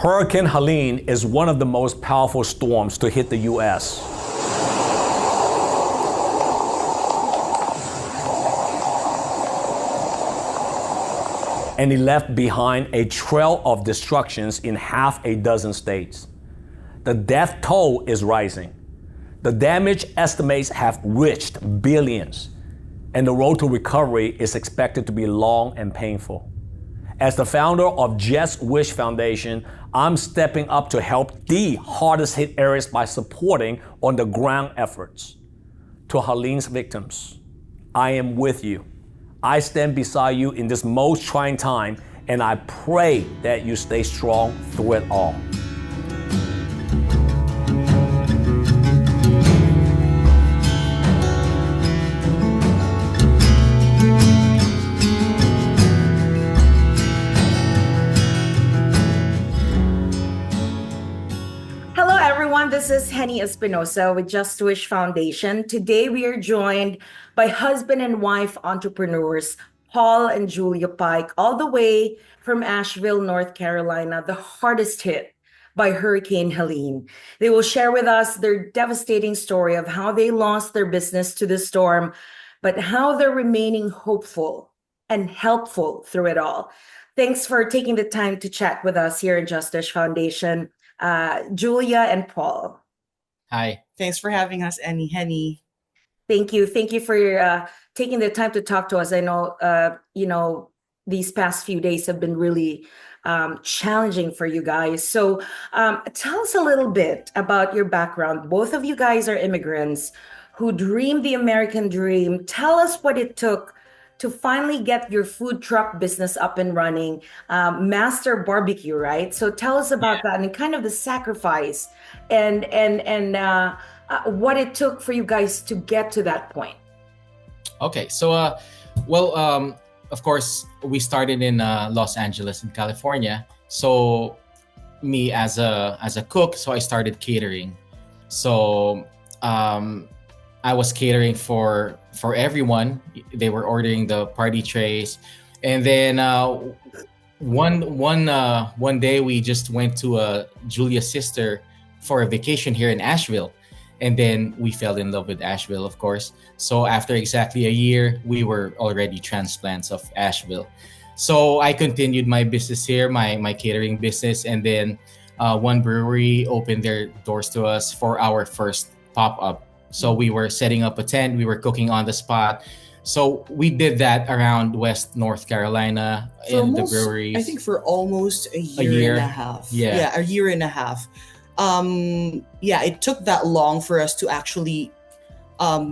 Hurricane Helene is one of the most powerful storms to hit the U.S. And it left behind a trail of destructions in half a dozen states. The death toll is rising. The damage estimates have reached billions, and the road to recovery is expected to be long and painful. As the founder of Just Wish Foundation, I'm stepping up to help the hardest hit areas by supporting on the ground efforts. To Helene's victims, I am with you. I stand beside you in this most trying time, and I pray that you stay strong through it all. Hello, everyone. This is Henny Espinosa with Just Wish Foundation. Today, we are joined by husband and wife entrepreneurs, Paul and Julia Pike, all the way from Asheville, North Carolina, the hardest hit by Hurricane Helene. They will share with us their devastating story of how they lost their business to the storm, but how they're remaining hopeful and helpful through it all. Thanks for taking the time to chat with us here at Just Wish Foundation, Julia and Paul. Hi. Thanks for having us, Henny. Thank you. Thank you for taking the time to talk to us. I know, these past few days have been really challenging for you guys. So tell us a little bit about your background. Both of you guys are immigrants who dreamed the American dream. Tell us what it took to finally get your food truck business up and running, Master Barbecue, right? So tell us about that and kind of the sacrifice and what it took for you guys to get to that point. Okay, so of course, we started in Los Angeles in California. So me as a cook, so I started catering. So I was catering for everyone. They were ordering the party trays, and then one day we just went to Julia's sister for a vacation here in Asheville, and then we fell in love with Asheville, of course. So after exactly a year, we were already transplants of Asheville. So I continued my business here, my catering business, and then one brewery opened their doors to us for our first pop-up. So we were setting up a tent, we were cooking on the spot. So we did that around West North Carolina in the breweries. I think for almost a year and a half. Yeah, a year and a half. It took that long for us to actually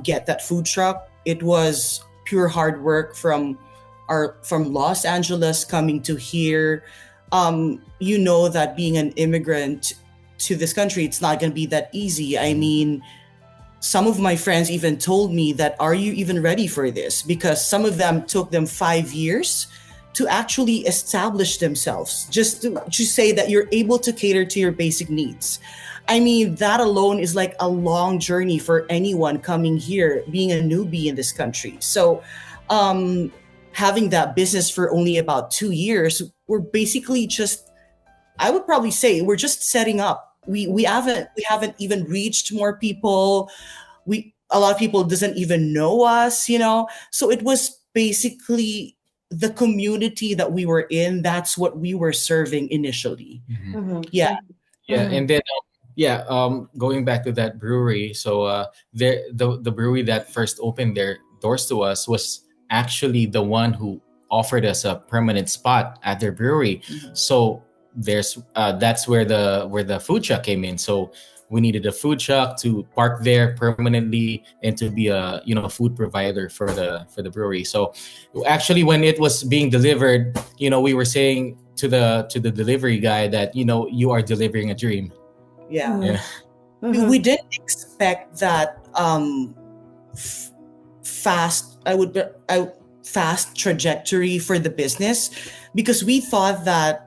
get that food truck. It was pure hard work from Los Angeles coming to here. You know that being an immigrant to this country, it's not going to be that easy. I mean, some of my friends even told me that, are you even ready for this? Because some of them took them 5 years to actually establish themselves, just to say that you're able to cater to your basic needs. I mean, that alone is like a long journey for anyone coming here, being a newbie in this country. So having that business for only about 2 years, we're basically just, I would probably say we're just setting up. We haven't even reached more people. A lot of people doesn't even know us, So it was basically the community that we were in. That's what we were serving initially. Mm-hmm. Yeah. Yeah, and then going back to that brewery, so the brewery that first opened their doors to us was actually the one who offered us a permanent spot at their brewery. Mm-hmm. So that's where the food truck came in. So we needed a food truck to park there permanently and to be a food provider for the brewery. So actually, when it was being delivered, we were saying to the delivery guy that you are delivering a dream. Yeah. Mm-hmm. We didn't expect that fast trajectory for the business, because we thought that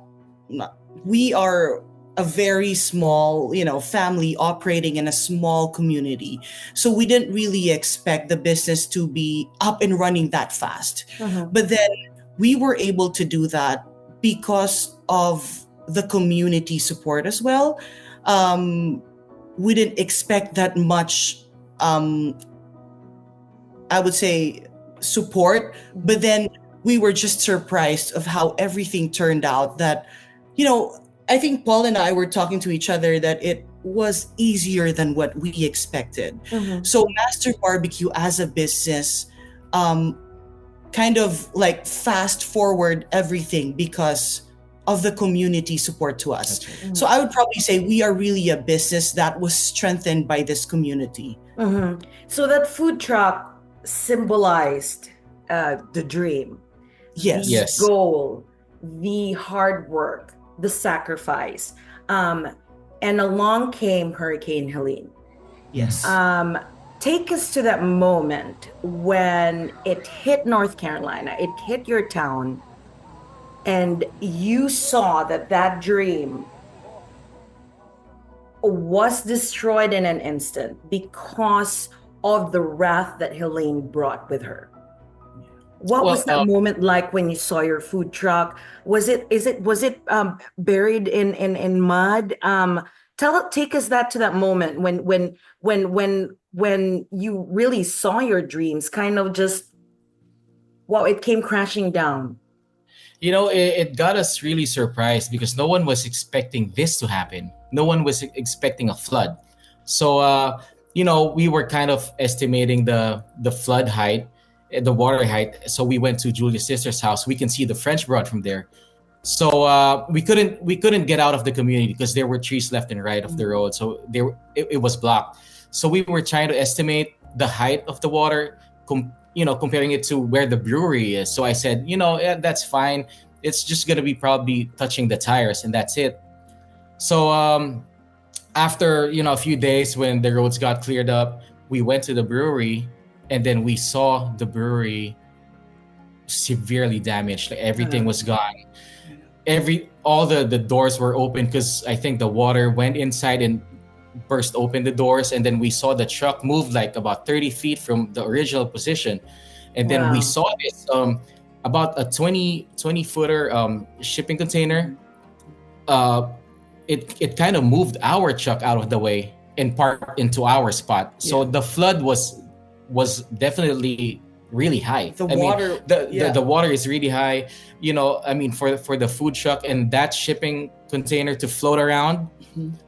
we are a very small, family operating in a small community. So we didn't really expect the business to be up and running that fast. Uh-huh. But then we were able to do that because of the community support as well. We didn't expect that much, I would say, support, but then we were just surprised of how everything turned out. That, I think Paul and I were talking to each other that it was easier than what we expected. Mhm. So Master Barbecue as a business, kind of like fast forward everything because of the community support to us. That's right. So I would probably say we are really a business that was strengthened by this community. Mhm. So that food truck symbolized the dream, Yes. the Yes. goal, the hard work, the sacrifice. Um, and along came Hurricane Helene. Yes. Take us to that moment when it hit North Carolina, it hit your town, and you saw that that dream was destroyed in an instant because of the wrath that Helene brought with her. What was Well, that moment like when you saw your food truck? Was it buried in mud? Take us that to that moment when you really saw your dreams kind of just, wow, it came crashing down. it got us really surprised because no one was expecting this to happen. No one was expecting a flood. So, we were kind of estimating the flood height, the water height. So we went to Julia's sister's house. We can see the French Broad from there. So we couldn't get out of the community because there were trees left and right of the road. So it was blocked. So we were trying to estimate the height of the water, comparing it to where the brewery is. So I said, yeah, that's fine. It's just gonna be probably touching the tires, and that's it. So after a few days, when the roads got cleared up, we went to the brewery, and then we saw the brewery severely damaged. Like everything was gone. All the doors were open because I think the water went inside and burst open the doors, and then we saw the truck move like about 30 feet from the original position, and then we Wow. saw this about a 20 footer shipping container. It kind of moved our truck out of the way and parked into our spot. So the flood was definitely really high. The I mean, water, the water is really high. I mean, for the food truck and that shipping container to float around.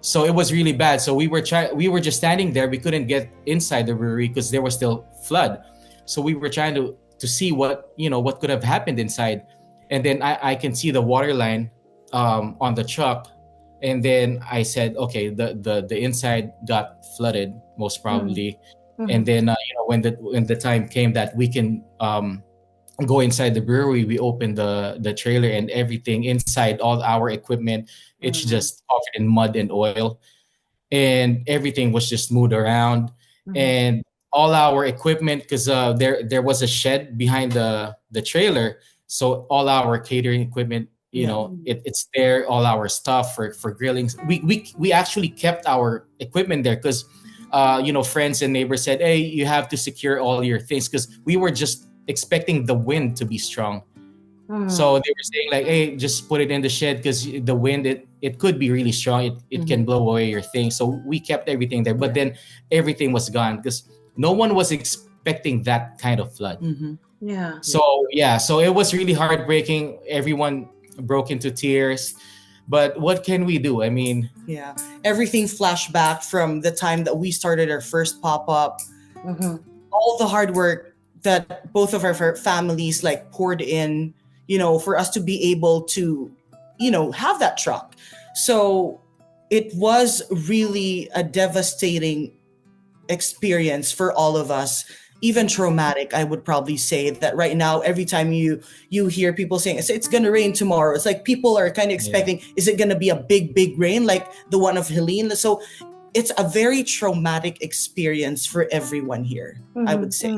So it was really bad. So we were just standing there. We couldn't get inside the brewery because there was still flood. So we were trying to see what could have happened inside. And then I can see the water line on the truck. And then I said, okay, the inside got flooded most probably. And then when the time came that we can go inside the brewery, we opened the trailer, and everything inside, all our equipment, it's just covered in mud and oil, and everything was just moved around. And all our equipment, because there was a shed behind the trailer, so all our catering equipment, it's there. All our stuff for grilling, we actually kept our equipment there because friends and neighbors said, hey, you have to secure all your things, because we were just expecting the wind to be strong. So they were saying like, hey, just put it in the shed because the wind, it could be really strong. It can blow away your things. So we kept everything there. But then everything was gone because no one was expecting that kind of flood. Yeah. So it was really heartbreaking. Everyone broke into tears. But what can we do? I mean, everything flashed back from the time that we started our first pop-up. All the hard work that both of our families like poured in, for us to be able to, have that truck. So it was really a devastating experience for all of us, even traumatic. I would probably say that right now, every time you hear people saying it's going to rain tomorrow, it's like people are kind of expecting, is it going to be a big rain like the one of Helene? So it's a very traumatic experience for everyone here, I would say.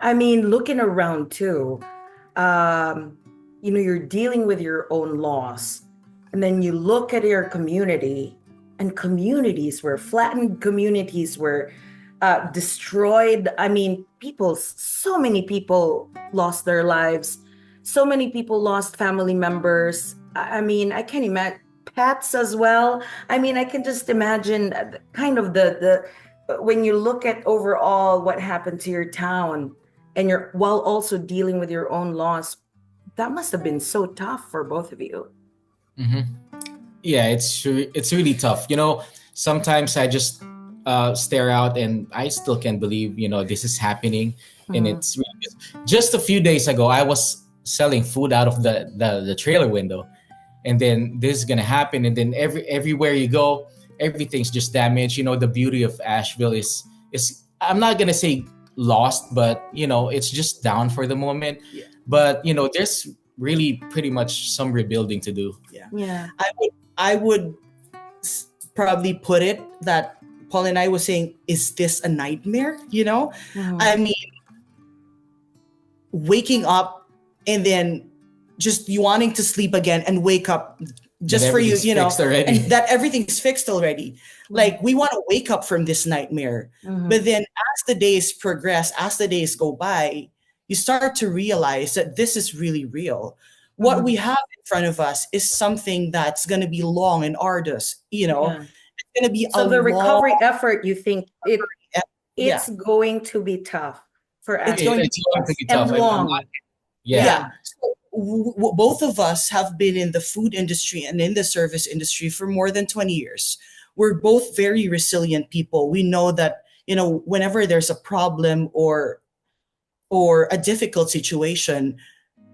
I mean, looking around too, you're dealing with your own loss, and then you look at your community, and communities were flattened, communities were destroyed. I mean, so many people lost their lives. So many people lost family members. I mean, I can't imagine. pets as well. I mean, I can just imagine kind of the when you look at overall what happened to your town and you're while also dealing with your own loss, that must have been so tough for both of you. Hmm. Yeah, it's really tough. Sometimes I just stare out and I still can't believe this is happening, and Mhm. it's really, just a few days ago I was selling food out of the trailer window, and then this is gonna happen, and then everywhere you go, everything's just damaged. The beauty of Asheville is I'm not gonna say lost, but it's just down for the moment. Yeah. But there's really pretty much some rebuilding to do. Yeah. Yeah. I would probably put it that Paul and I was saying, is this a nightmare? Mhm. I mean, waking up and then just you wanting to sleep again and wake up That just for you, everything's fixed already. and that everything's fixed already. Like we want to wake up from this nightmare. Mhm. But then as the days progress, as the days go by, you start to realize that this is really real. What Mhm. we have in front of us is something that's going to be long and arduous. Yeah. It's going to be a So the long, recovery effort, you think yeah, it's going to be tough for it's Asheville going to It's be going to tough. be and tough. I'm long. not. Yeah. Yeah. So both of us have been in the food industry and in the service industry for more than 20 years. We're both very resilient people. We know that, whenever there's a problem or a difficult situation,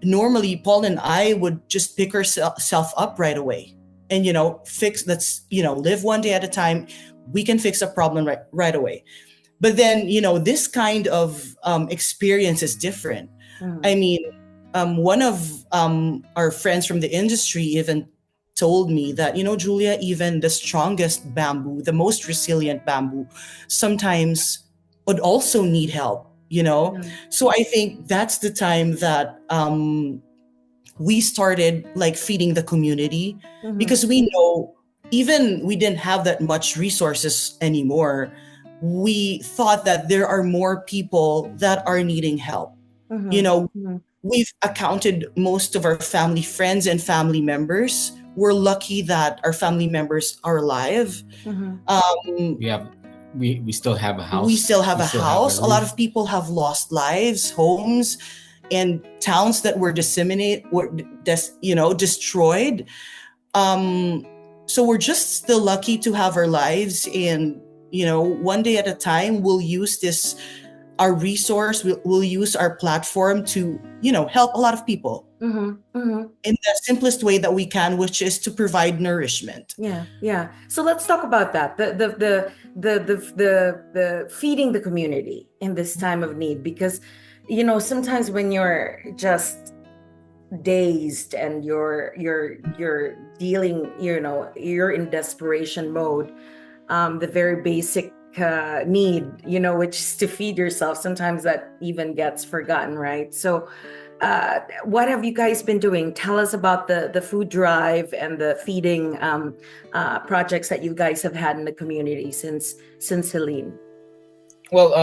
normally Paul and I would just pick ourselves up right away and, fix, let's, live one day at a time. We can fix a problem right away. But then, this kind of experience is different. Mhm. I mean, one of our friends from the industry even told me that, Julia, even the strongest bamboo, the most resilient bamboo, sometimes would also need help. Mhm. So I think that's the time that we started like feeding the community, Mhm. because we know even we didn't have that much resources anymore. We thought that there are more people that are needing help. You Mhm. know, Mhm. we've accounted most of our family friends and family members. We're lucky that our family members are alive. Mhm. We have we still have a house. We still have We a still have house. a A lot roof. of people have lost lives, homes, and towns that were destroyed. Um, so we're just still lucky to have our lives, and one day at a time, we'll use this our resource. We'll use our platform to help a lot of people Mhm. Mhm. in the simplest way that we can, which is to provide nourishment. Yeah, yeah. So let's talk about that. The feeding the community in this time of need, because sometimes when you're just dazed and you're dealing, you're in desperation mode, the very basic need, which is to feed yourself, sometimes that even gets forgotten, right? So what have you guys been doing? Tell us about the food drive and the feeding projects that you guys have had in the community since Helene. Well,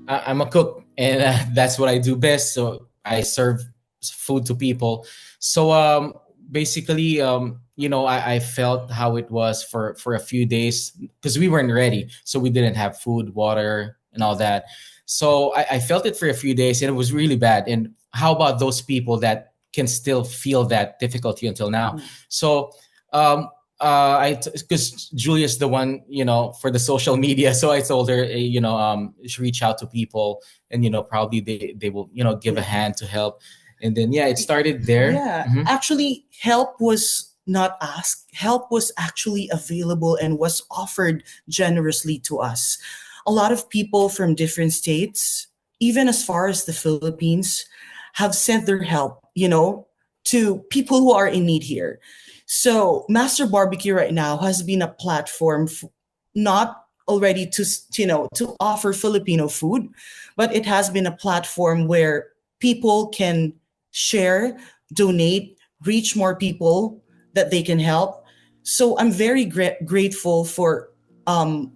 I'm a cook, and that's what I do best. So I serve food to people. So basically, I felt how it was for a few days because we weren't ready, so we didn't have food, water, and all that. So I felt it for a few days, and it was really bad. And how about those people that can still feel that difficulty until now? Mm. So um, because Julia's the one, for the social media. So I told her, reach out to people, and probably they will, give a hand to help. And then yeah, it started there. Yeah, Mhm. actually, help was not asked. Help was actually available and was offered generously to us. A lot of people from different states, even as far as the Philippines, have sent their help, to people who are in need here. So, Master Barbecue right now has been a platform not already to offer Filipino food, but it has been a platform where people can share, donate, reach more people that they can help. So I'm very grateful for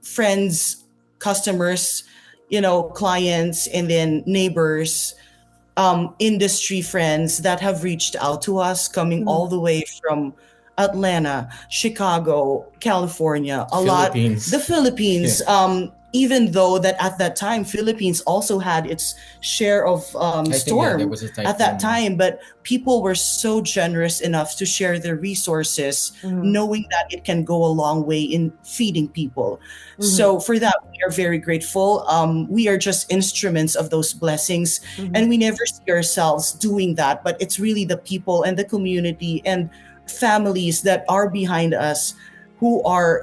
friends, customers, clients, and then neighbors, industry friends that have reached out to us, coming all Mhm. the way from Atlanta, Chicago, California, a lot, Philippines. the Philippines. Yeah. Even though that at that time Philippines also had its share of I think yeah, there storm was a at that typhoon. time, but people were so generous enough to share their resources, Mhm. knowing that it can go a long way in feeding people. Mhm. So for that, we are very grateful. We are just instruments of those blessings, and Mhm. we never see ourselves doing that. But it's really the people and the community and families that are behind us who are,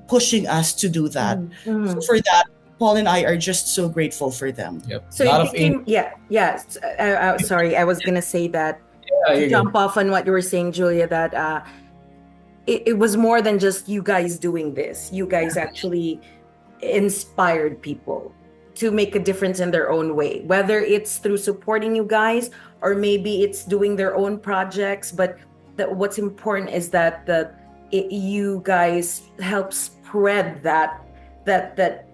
pushing us to do that. Mhm. So Mhm. for that, Paul and I are just so grateful for them. Yep. So A lot it of angels. became, yeah, yeah. Sorry, I was gonna say that Yeah, to you're jump good. off on what you were saying, Julia, that it was more than just you guys doing this. You guys actually inspired people to make a difference in their own way, whether it's through supporting you guys or maybe it's doing their own projects. But what's important is that you guys help spread that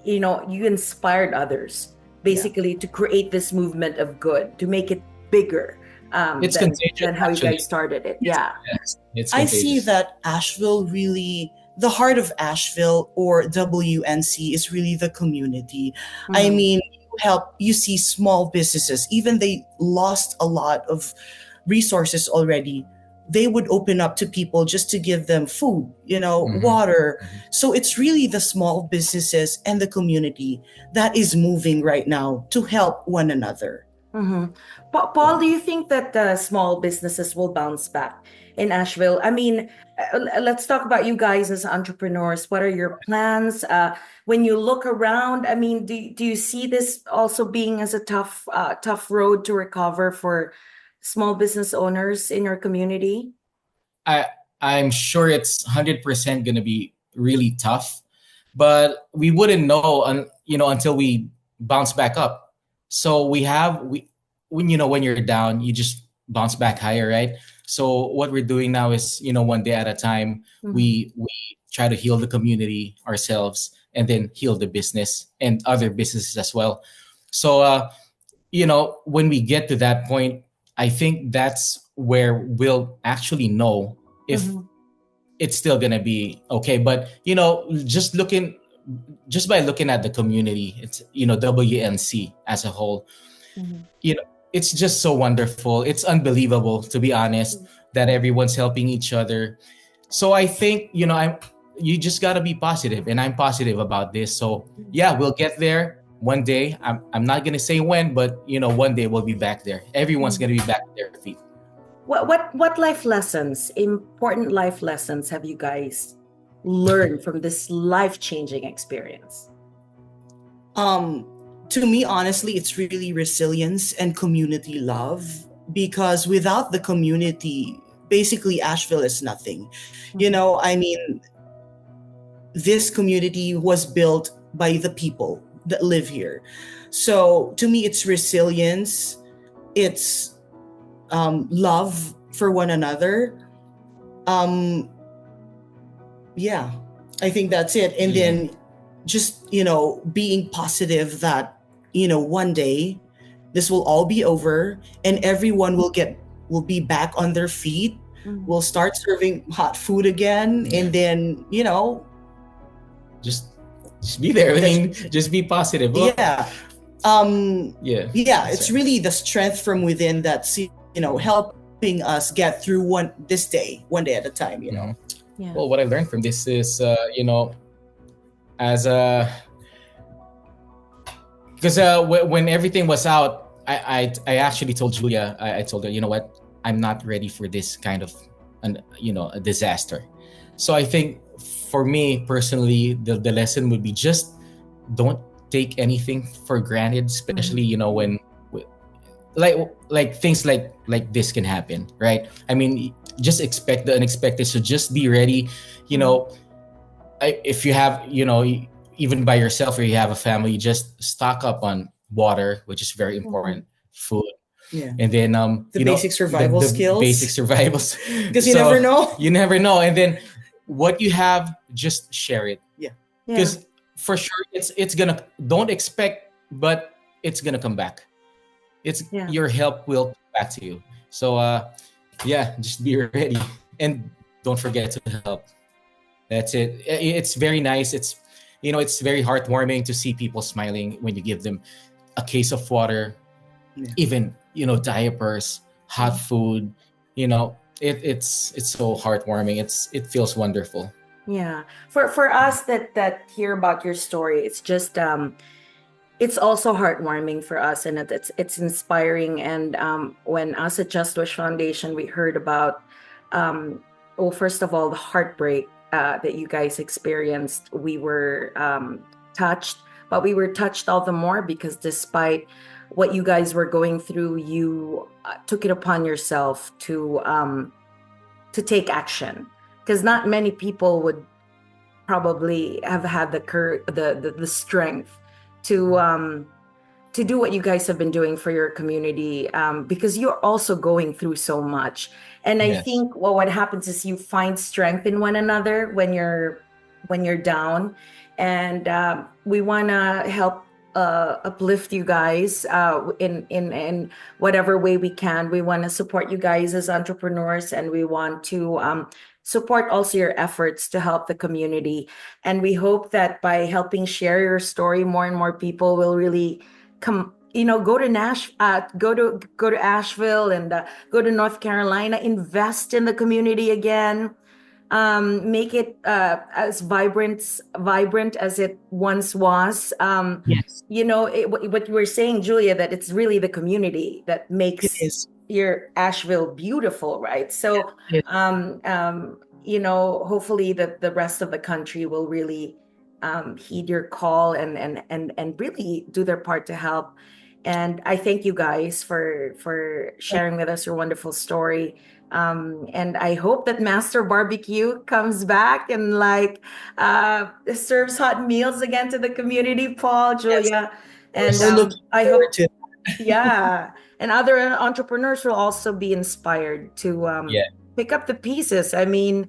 you inspired others Yeah. basically to create this movement of good, to make it bigger It's than contagious, how you guys actually. started it. Yeah. Yes, it's I see contagious. that Asheville really, the heart of Asheville or WNC is really the community. I Mhm. mean, you see small businesses, even they lost a lot of resources already. They would open up to people just to give them food, Hmm. water. Hmm. So it's really the small businesses and the community that is moving right now to help one another. Mm-hmm. Paul, do you think that small businesses will bounce back in Asheville? I mean, let's talk about you guys as entrepreneurs. What are your plans? When you look around, I mean, do you see this also being as a tough road to recover for small business owners in your community? I I'm sure it's 100% gonna be really tough, but we wouldn't know until we bounce back up. So we when you're down, you just bounce back higher, right? So what we're doing now is one day at a time. Mm-hmm. We try to heal the community ourselves, and then heal the business and other businesses as well. So when we get to that point, I think that's where we'll actually know if Mm-hmm. it's still gonna be okay. But just by looking at the community, it's WNC as a whole, Mm-hmm. you know, it's just so wonderful. It's unbelievable, to be honest, that everyone's helping each other. So I think you just gotta be positive, and I'm positive about this. So yeah, we'll get there one day. I'm not gonna say when, but one day we'll be back there. Everyone's Mm-hmm. gonna be back at their feet. What life lessons, important life lessons have you guys learned from this life-changing experience? Um, to me, honestly, it's really resilience and community love, because without the community, basically Asheville is nothing. Mhm. I mean, this community was built by the people that live here. So to me, it's resilience, it's love for one another. Um, yeah, I think that's it. And Yeah. then just, being positive that, one day this will all be over and everyone will be back on their feet. Mhm. We'll start serving hot food again. Yeah. And then, Just just be there. I mean, just be positive. Well, yeah. Um, yeah. yeah, That's it's right. really the strength from within that's, helping us get through one day at a time. Mhm. Yeah. Well, what I learned from this is, as a because when everything was out, I actually told Julia, I told her, you know what, I'm not ready for this kind of a disaster. So I think for me personally, the lesson would be just don't take anything for granted, especially Mhm. when like things like this can happen, right? I mean, just expect the unexpected. So just be ready. You Mhm. know, if you have even by yourself or you have a family, just stock up on water, which is very Mhm. important, food, Yeah. and then The basic survival the basic skills, survivals. because you So never know. you never know, and then what you have, just share it, Yeah. Yeah. because for sure it's gonna, don't expect, but it's gonna come back. It's Yeah. your help will come back to you. So yeah, just be ready and don't forget to help. That's it. It's very nice. It's very heartwarming to see people smiling when you give them a case of water, Yeah. even diapers, hot food. It's so heartwarming. It feels wonderful. Yeah. For us that hear about your story, it's just it's also heartwarming for us, and it's inspiring. And when us at Just Wish Foundation, we heard about well, first of all, the heartbreak that you guys experienced, we were touched, but we were touched all the more because despite what you guys were going through, you took it upon yourself to take action, because not many people would probably have had the strength to do what you guys have been doing for your community, because you're also going through so much. And I Yes. think, well, what happens is you find strength in one another when you're down, and we want to help uplift you guys in whatever way we can. We want to support you guys as entrepreneurs, and we want to support also your efforts to help the community. And we hope that by helping share your story, more and more people will really come, go to go to Asheville, and go to North Carolina, invest in the community again, make it as vibrant as it once was. Yes. What you were saying, Julia, that it's really the community that It makes is. your Asheville beautiful, right? So, Yes. hopefully the rest of the country will really heed your call and really do their part to help. And I thank you guys for sharing with us your wonderful story. And I hope that Master Barbecue comes back and serves hot meals again to the community, Paul, Julia. And We're looking I forward hope, to it. yeah, and other entrepreneurs will also be inspired to Yeah. pick up the pieces. I mean,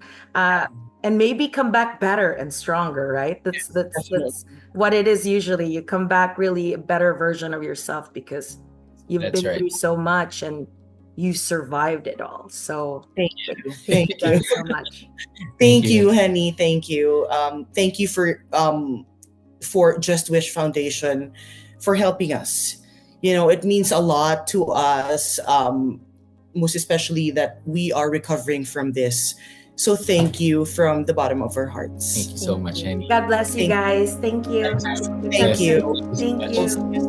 and maybe come back better and stronger, right? Definitely. That's what it is usually. You come back really a better version of yourself because you've That's been right. through so much and you survived it all. So Thank thank you. thank you Thank you. guys so much. Thank you, Henny. Thank you. Thank you for Just Wish Foundation for helping us. It means a lot to us, most especially that we are recovering from this. So thank you from the bottom of our hearts. Thank you so much, Henny. God bless you Thank- guys. Thank you. Thank you. Thank you.